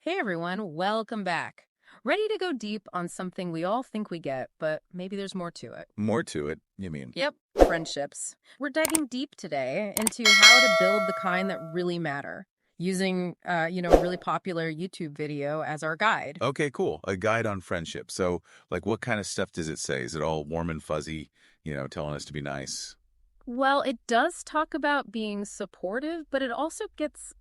Hey everyone, welcome back. Ready to go deep on something we all think we get, but maybe there's more to it. More to it, you mean? Yep, friendships. We're diving deep today into how to build the kind that really matter, using a really popular YouTube video as our guide. Okay, cool. A guide on friendship. So, like, what kind of stuff does it say? Is it all warm and fuzzy, telling us to be nice? Well, it does talk about being supportive, but it also gets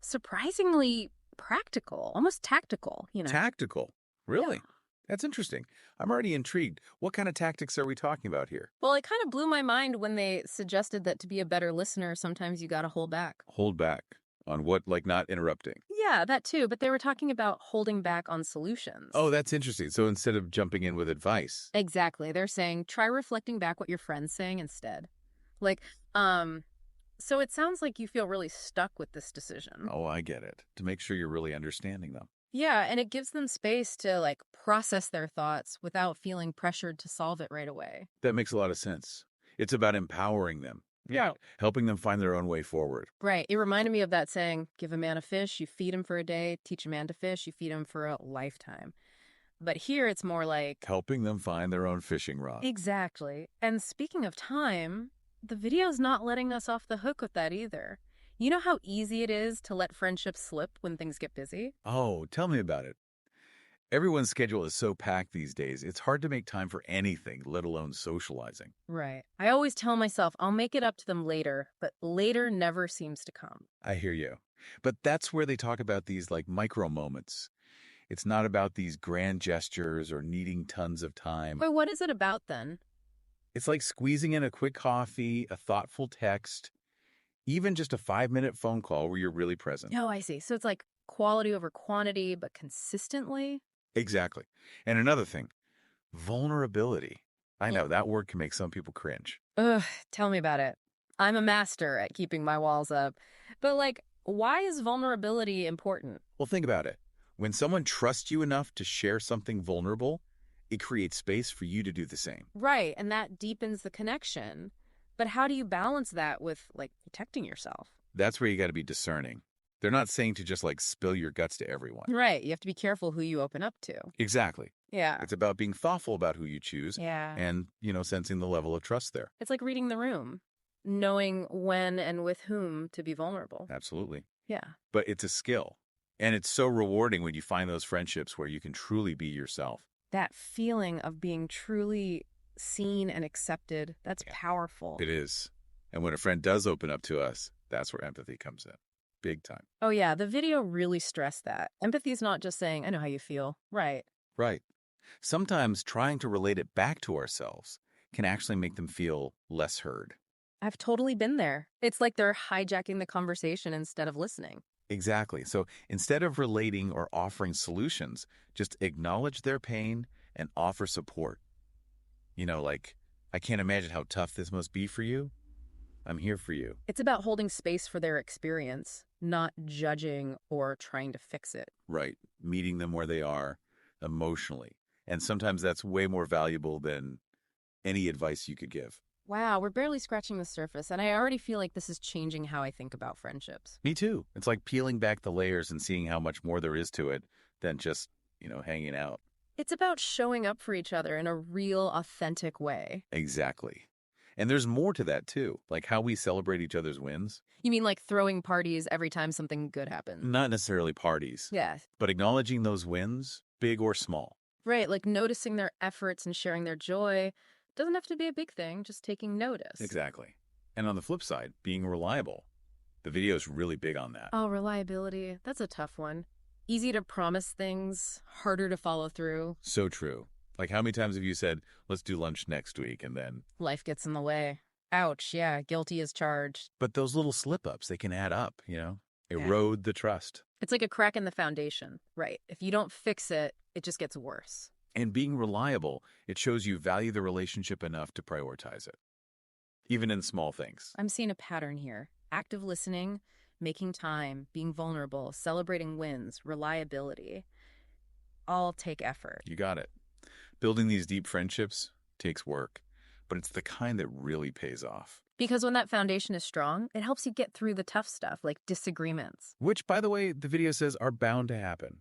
surprisingly practical, almost tactical. Tactical. Yeah. Really? That's interesting. I'm already intrigued. What kind of tactics are we talking about here? Well, it kind of blew my mind when they suggested that to be a better listener, sometimes you got to hold back. Hold back on what, like, not interrupting. Yeah, that too, but they were talking about holding back on solutions. Oh, that's interesting. So instead of jumping in with advice. Exactly. They're saying try reflecting back what your friend's saying instead. Like, um, so it sounds like you feel really stuck with this decision. Oh, I get it. To make sure you're really understanding them. Yeah, and it gives them space to process their thoughts without feeling pressured to solve it right away. That makes a lot of sense. It's about empowering them. Yeah. Helping them find their own way forward. Right. It reminded me of that saying, give a man a fish, you feed him for a day, teach a man to fish, you feed him for a lifetime. But here it's more like... Helping them find their own fishing rod. Exactly. And speaking of time, the video's not letting us off the hook with that either. You know how easy it is to let friendships slip when things get busy? Oh, tell me about it. Everyone's schedule is so packed these days, it's hard to make time for anything, let alone socializing. Right. I always tell myself I'll make it up to them later, but later never seems to come. I hear you. But that's where they talk about these like micro moments. It's not about these grand gestures or needing tons of time. But what is it about then? It's like squeezing in a quick coffee, a thoughtful text, even just a 5-minute phone call where you're really present. Oh, I see. So it's like quality over quantity, but consistently? Exactly. And another thing, vulnerability. I know that word can make some people cringe. Ugh, tell me about it. I'm a master at keeping my walls up. But why is vulnerability important? Well, think about it. When someone trusts you enough to share something vulnerable, it creates space for you to do the same. Right, and that deepens the connection. But how do you balance that with protecting yourself? That's where you got to be discerning. They're not saying to just like spill your guts to everyone. Right, you have to be careful who you open up to. Exactly. Yeah. It's about being thoughtful about who you choose Yeah. and, sensing the level of trust there. It's like reading the room, knowing when and with whom to be vulnerable. Absolutely. Yeah. But it's a skill. And it's so rewarding when you find those friendships where you can truly be yourself. That feeling of being truly seen and accepted, that's powerful. It is. And when a friend does open up to us, that's where empathy comes in. Big time. Oh, yeah. The video really stressed that. Empathy is not just saying, I know how you feel. Right. Right. Sometimes trying to relate it back to ourselves can actually make them feel less heard. I've totally been there. It's like they're hijacking the conversation instead of listening. Exactly. So instead of relating or offering solutions, just acknowledge their pain and offer support. I can't imagine how tough this must be for you. I'm here for you. It's about holding space for their experience, not judging or trying to fix it. Right. Meeting them where they are emotionally. And sometimes that's way more valuable than any advice you could give. Wow, we're barely scratching the surface, and I already feel like this is changing how I think about friendships. Me too. It's like peeling back the layers and seeing how much more there is to it than just, hanging out. It's about showing up for each other in a real, authentic way. Exactly. And there's more to that too, like how we celebrate each other's wins. You mean like throwing parties every time something good happens? Not necessarily parties. Yeah. But acknowledging those wins, big or small. Right, like noticing their efforts and sharing their joy. Doesn't have to be a big thing, just taking notice. Exactly. And on the flip side, being reliable. The video is really big on that. Oh, reliability. That's a tough one. Easy to promise things, harder to follow through. So true. Like how many times have you said, let's do lunch next week, and then... Life gets in the way. Ouch, yeah, guilty as charged. But those little slip-ups, they can add up, erode the trust. It's like a crack in the foundation, right? If you don't fix it, it just gets worse. And being reliable, it shows you value the relationship enough to prioritize it, even in small things. I'm seeing a pattern here. Active listening, making time, being vulnerable, celebrating wins, reliability. All take effort. You got it. Building these deep friendships takes work, but it's the kind that really pays off. Because when that foundation is strong, it helps you get through the tough stuff like disagreements. Which, by the way, the video says are bound to happen.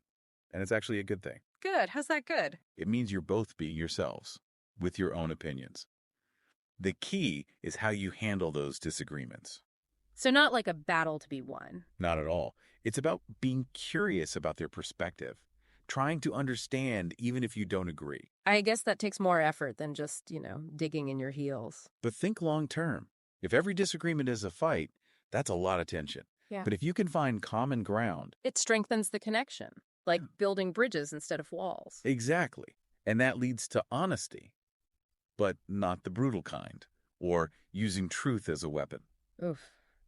And it's actually a good thing. Good. How's that good? It means you're both being yourselves with your own opinions. The key is how you handle those disagreements. So not like a battle to be won. Not at all. It's about being curious about their perspective, trying to understand even if you don't agree. I guess that takes more effort than just, digging in your heels. But think long term. If every disagreement is a fight, that's a lot of tension. Yeah. But if you can find common ground, It strengthens the connection, like building bridges instead of walls. exactly. And that leads to honesty, but not the brutal kind, or using truth as a weapon. Oof.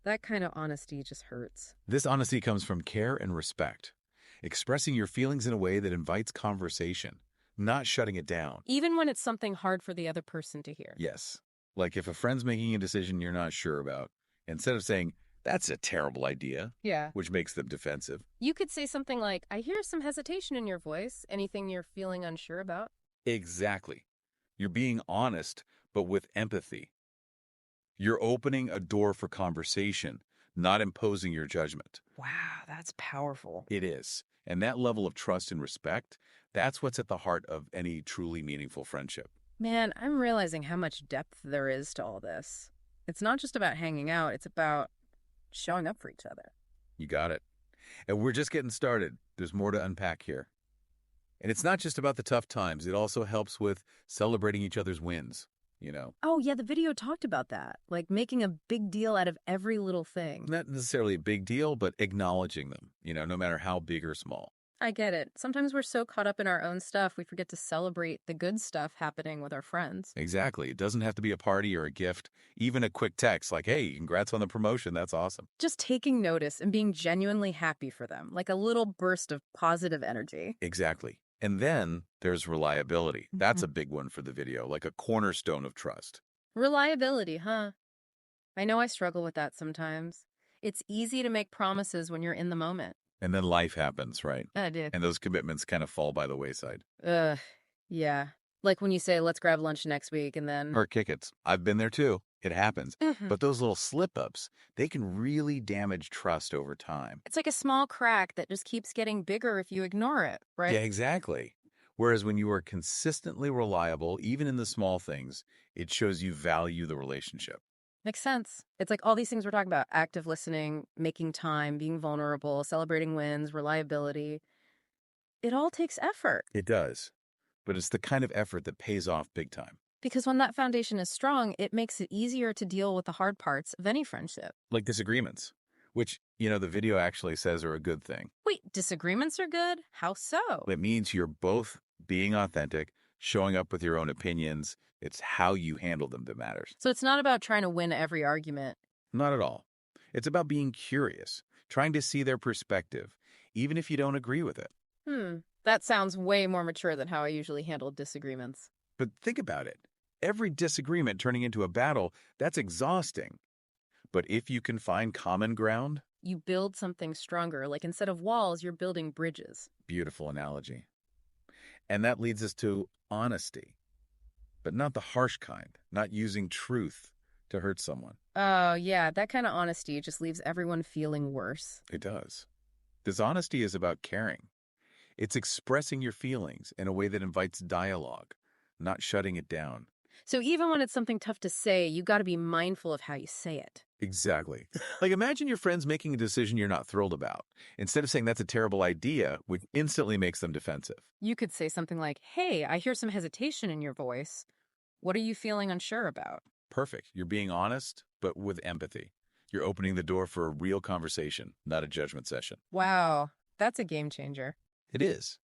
That kind of honesty just hurts. This honesty comes from care and respect, expressing your feelings in a way that invites conversation, not shutting it down. Even when it's something hard for the other person to hear. Yes. Like if a friend's making a decision you're not sure about, instead of saying, that's a terrible idea, Yeah. which makes them defensive. You could say something like, I hear some hesitation in your voice. Anything you're feeling unsure about? Exactly. You're being honest, but with empathy. You're opening a door for conversation, not imposing your judgment. Wow, that's powerful. It is. And that level of trust and respect, that's what's at the heart of any truly meaningful friendship. Man, I'm realizing how much depth there is to all this. It's not just about hanging out, it's about showing up for each other. You got it. And we're just getting started. There's more to unpack here. And it's not just about the tough times. It also helps with celebrating each other's wins, Oh, yeah, the video talked about that. Like making a big deal out of every little thing. Not necessarily a big deal, but acknowledging them, no matter how big or small. I get it. Sometimes we're so caught up in our own stuff, we forget to celebrate the good stuff happening with our friends. Exactly. It doesn't have to be a party or a gift, even a quick text like, hey, congrats on the promotion. That's awesome. Just taking notice and being genuinely happy for them, like a little burst of positive energy. Exactly. And then there's reliability. That's a big one for the video, like a cornerstone of trust. Reliability, huh? I know I struggle with that sometimes. It's easy to make promises when you're in the moment. And then life happens, right? I did. And those commitments kind of fall by the wayside. Yeah. Like when you say, let's grab lunch next week, and then... Or kick it. I've been there too. It happens. Mhm. But those little slip-ups, they can really damage trust over time. It's like a small crack that just keeps getting bigger if you ignore it, right? Yeah, exactly. Whereas when you are consistently reliable, even in the small things, it shows you value the relationship. Makes sense. It's like all these things we're talking about: active listening, making time, being vulnerable, celebrating wins, reliability. It all takes effort. It does. But it's the kind of effort that pays off big time. Because when that foundation is strong, it makes it easier to deal with the hard parts of any friendship. Like disagreements, which, the video actually says are a good thing. Wait, disagreements are good? How so? It means you're both being authentic, showing up with your own opinions. It's how you handle them that matters. So it's not about trying to win every argument. Not at all. It's about being curious, trying to see their perspective, even if you don't agree with it. That sounds way more mature than how I usually handle disagreements. But think about it. Every disagreement turning into a battle, that's exhausting. But if you can find common ground, You build something stronger. Like instead of walls, you're building bridges. beautiful analogy. And that leads us to honesty, but not the harsh kind, not using truth to hurt someone. Oh, yeah, that kind of honesty just leaves everyone feeling worse. It does. This honesty is about caring. It's expressing your feelings in a way that invites dialogue, not shutting it down. So even when it's something tough to say, you got to be mindful of how you say it. Exactly. Like imagine your friends making a decision you're not thrilled about. Instead of saying that's a terrible idea, which instantly makes them defensive. You could say something like, hey, I hear some hesitation in your voice. What are you feeling unsure about? Perfect. You're being honest, but with empathy. You're opening the door for a real conversation, not a judgment session. Wow, that's a game changer. It is.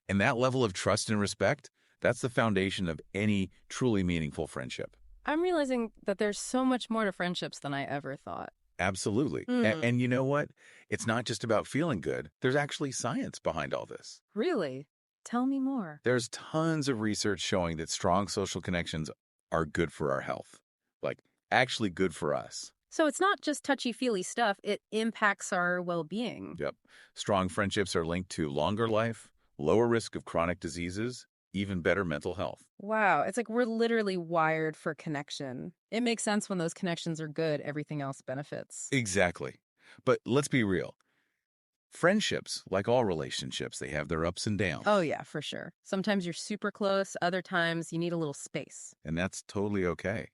And that level of trust and respect, that's the foundation of any truly meaningful friendship. I'm realizing that there's so much more to friendships than I ever thought. Absolutely. And you know what? It's not just about feeling good. There's actually science behind all this. Really? Tell me more. There's tons of research showing that strong social connections are good for our health. Like, actually good for us. So it's not just touchy-feely stuff, it impacts our well-being. Yep. Strong friendships are linked to longer life, lower risk of chronic diseases, even better mental health. Wow, it's like we're literally wired for connection. It makes sense when those connections are good, everything else benefits. Exactly. But let's be real. Friendships, like all relationships, they have their ups and Oh, downs. yeah, for sure. Sometimes you're super close, other times you need a little space. And that's totally okay.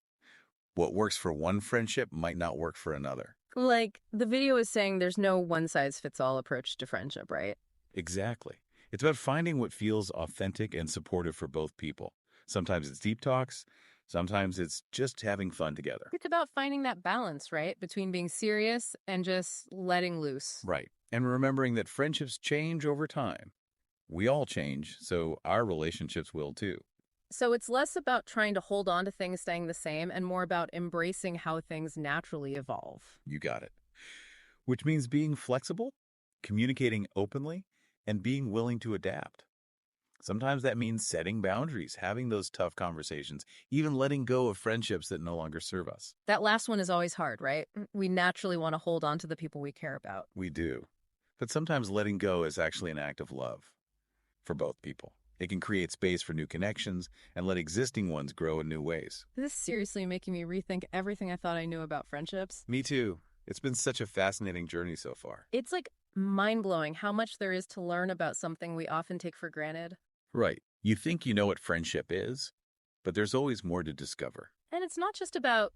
What works for one friendship might not work for another. Like, the video is saying there's no one size fits all approach to friendship, right? Exactly. It's about finding what feels authentic and supportive for both people. Sometimes it's deep talks, sometimes it's just having fun together. It's about finding that balance, right? Between being serious and just letting loose. Right. And remembering that friendships change over time. We all change, so our relationships will too. So it's less about trying to hold on to things staying the same and more about embracing how things naturally evolve. You got it. Which means being flexible, communicating openly, and being willing to adapt. Sometimes that means setting boundaries, having those tough conversations, even letting go of friendships that no longer serve us. That last one is always hard, right? We naturally want to hold on to the people we care about. We do. But sometimes letting go is actually an act of love for both people. It can create space for new connections and let existing ones grow in new ways. This is seriously making me rethink everything I thought I knew about friendships. Me too. It's been such a fascinating journey so far. It's like mind-blowing how much there is to learn about something we often take for granted. Right. You think you know what friendship is, but there's always more to discover. And it's not just about,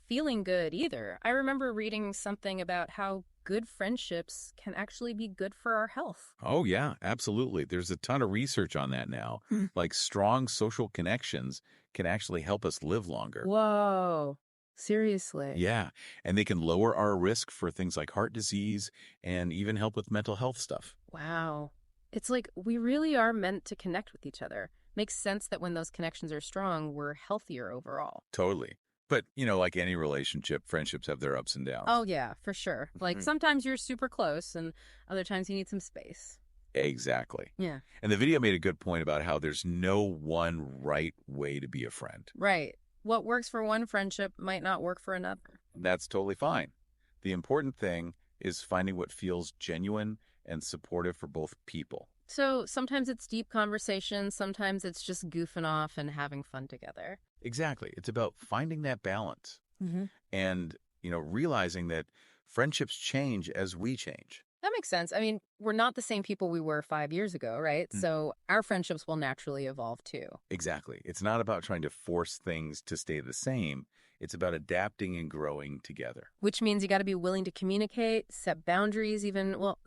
feeling good either. I remember reading something about how good friendships can actually be good for our health. Oh, yeah, absolutely. There's a ton of research on that now. Like strong social connections can actually help us live longer. Whoa. Seriously. Yeah, and they can lower our risk for things like heart disease and even help with mental health stuff. Wow. It's like we really are meant to connect with each other. Makes sense that when those connections are strong, we're healthier overall. Totally. But, like any relationship, friendships have their ups and downs. Oh, yeah, for sure. Like Mhm. sometimes you're super close and other times you need some space. Exactly. Yeah. And the video made a good point about how there's no one right way to be a friend. Right. What works for one friendship might not work for another. That's totally fine. The important thing is finding what feels genuine and supportive for both people. So sometimes it's deep conversations, sometimes it's just goofing off and having fun together. Exactly. It's about finding that balance Mm-hmm. and, realizing that friendships change as we change. That makes sense. I mean, we're not the same people we were 5 years ago, right? Mm. So our friendships will naturally evolve too. Exactly. It's not about trying to force things to stay the same. It's about adapting and growing together. Which means you got to be willing to communicate, set boundaries,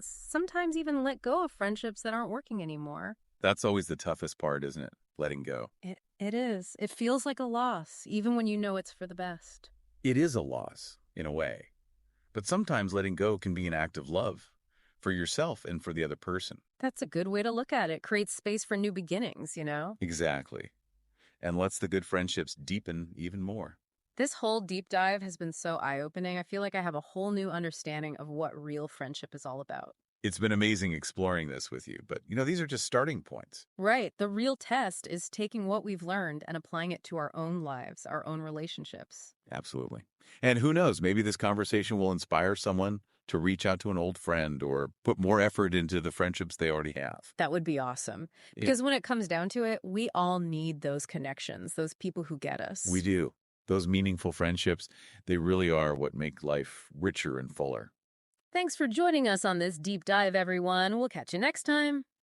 sometimes even let go of friendships that aren't working anymore. That's always the toughest part, isn't it? Letting go. It is. It feels like a loss, even when you know it's for the best. It is a loss, in a way. But sometimes letting go can be an act of love for yourself and for the other person. That's a good way to look at it. Creates space for new beginnings, Exactly. And lets the good friendships deepen even more. This whole deep dive has been so eye-opening. I feel like I have a whole new understanding of what real friendship is all about. It's been amazing exploring this with you, but these are just starting points. Right. The real test is taking what we've learned and applying it to our own lives, our own relationships. Absolutely. And who knows, maybe this conversation will inspire someone to reach out to an old friend or put more effort into the friendships they already have. That would be awesome. Yeah. Because when it comes down to it, we all need those connections, those people who get us. We do. Those meaningful friendships, they really are what make life richer and fuller. Thanks for joining us on this deep dive, everyone. We'll catch you next time.